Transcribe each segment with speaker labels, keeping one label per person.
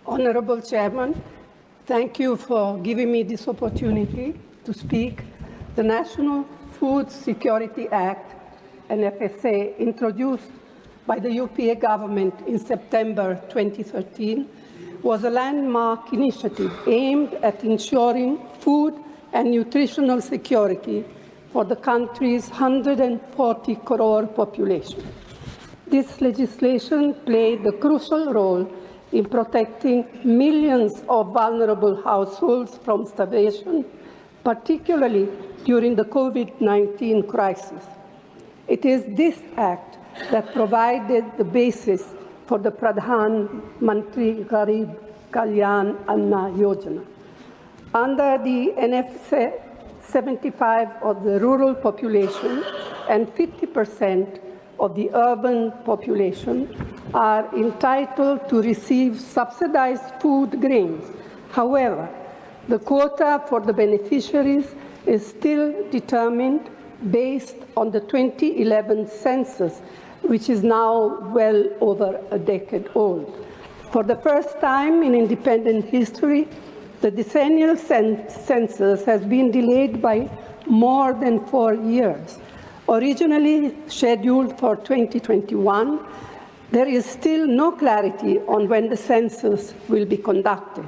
Speaker 1: Honorable Chairman, thank you for giving me this opportunity to speak. The National Food Security Act, NFSA, introduced by the UPA government in September 2013, was a landmark initiative aimed at ensuring food and nutritional security for the country's 140 crore population. This legislation played a crucial role in protecting millions of vulnerable households from starvation, particularly during the COVID-19 crisis. It is this act that provided the basis for the Pradhan Mantri Garib Kalyan Anna Yojana. Under the NFSA, 75% of the rural population and 50% of the urban population are entitled to receive subsidized food grains. However, the quota for the beneficiaries is still determined based on the 2011 census, which is now well over a decade old. For the first time in independent history, the decennial census has been delayed by more than 4 years. Originally scheduled for 2021, there is still no clarity on when the census will be conducted.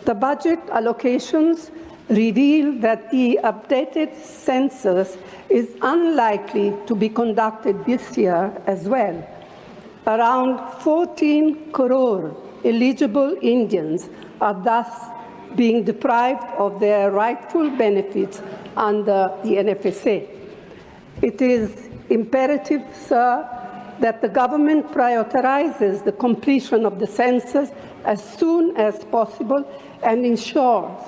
Speaker 1: The budget allocations reveal that the updated census is unlikely to be conducted this year as well. Around 14 crore eligible Indians are thus being deprived of their rightful benefits under the NFSA. It is imperative, sir, that the government prioritizes the completion of the census as soon as possible and ensures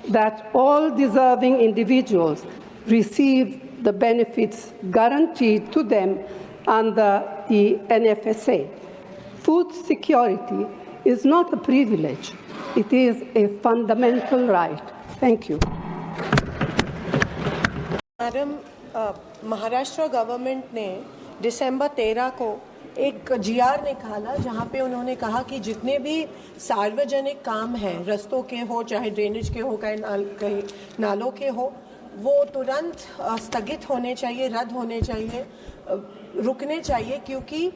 Speaker 1: that all deserving individuals receive the benefits guaranteed to them under the NFSA. Food security is not a privilege. It is a fundamental right. Thank you.
Speaker 2: Madam, Maharashtra government ने दिसंबर 13 को एक GR निकाला जहां पे उन्होंने कहा कि जितने भी सार्वजनिक काम हैं, रस्तों के हो, चाहे ड्रेनेज के हो, कहीं नालों के हो, वो तुरंत स्थगित होने चाहिए, रद्द होने चाहिए, रुकने चाहिए, क्योंकि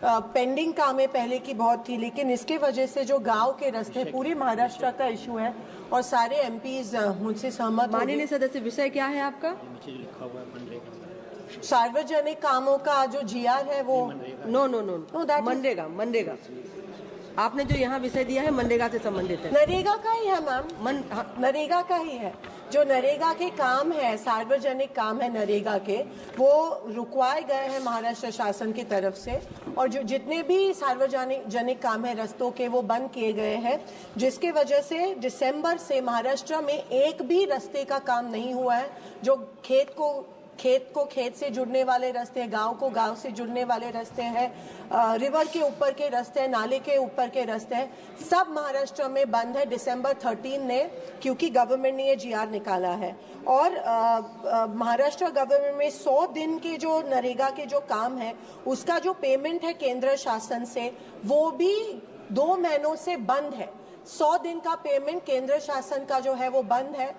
Speaker 2: पेंडिंग कामें पहले की बहुत थी, लेकिन इसके वजह से जो गांव के रास्ते पूरे महाराष्ट्र का इशू है और सारे एमपीज मुझसे सहमत।
Speaker 3: माननीय सदस्य, विषय क्या है आपका?
Speaker 2: सार्वजनिक कामों का जो जीआर है वो
Speaker 3: नो मनरेगा आपने जो यहाँ विषय दिया है मनरेगा से संबंधित है।
Speaker 2: नरेगा का ही है मैम, नरेगा का ही है। जो नरेगा के काम है, सार्वजनिक काम है नरेगा के, वो रुकवाए गए हैं महाराष्ट्र शासन की तरफ से, और जो जितने भी सार्वजनिक काम है रस्तों के, वो बंद किए गए हैं, जिसके वजह से दिसंबर से महाराष्ट्र में एक भी रास्ते का काम नहीं हुआ है। जो खेत से जुड़ने वाले रास्ते हैं, गांव को गांव से जुड़ने वाले रास्ते हैं, रिवर के ऊपर के रास्ते हैं, नाले के ऊपर के रास्ते हैं, सब महाराष्ट्र में बंद है दिसंबर 13 ने, क्योंकि गवर्नमेंट ने ये जीआर निकाला है। और महाराष्ट्र गवर्नमेंट में 100 दिन के जो नरेगा के जो काम है, उसका जो पेमेंट है केंद्र शासन से, वो भी 2 महीनों से बंद है। 100 दिन का पेमेंट केंद्र शासन का जो है वो बंद है।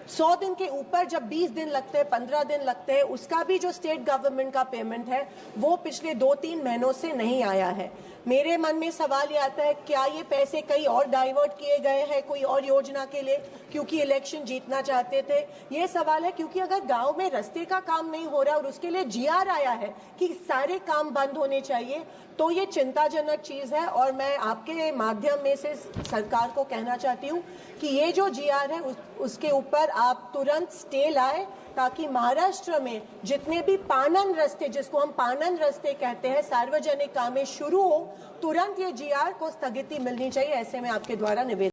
Speaker 2: 100 दिन के ऊपर जब 20 दिन लगते हैं, 15 दिन लगते हैं, उसका भी जो स्टेट गवर्नमेंट का पेमेंट है वो पिछले 2-3 महीनों से नहीं आया है। मेरे मन में सवाल ये आता है, क्या ये पैसे कहीं और डाइवर्ट किए गए हैं कोई और योजना के लिए, क्योंकि इलेक्शन जीतना चाहते थे? ये सवाल है, क्योंकि अगर गांव में रास्ते का काम नहीं हो रहा और उसके लिए जीआर आया है कि सारे काम बंद होने चाहिए, तो ये चिंताजनक चीज है। और मैं आपके माध्यम में से सरकार को कहना चाहती हूँ कि ये जो जीआर है उसके ऊपर आप तुरंत स्टे लाए, ताकि महाराष्ट्र में जितने भी पानन रास्ते, जिसको हम पानन रास्ते कहते हैं, सार्वजनिक कामें शुरू हो, तुरंत ये जीआर को स्थगिति मिलनी चाहिए। ऐसे में आपके द्वारा निवेदन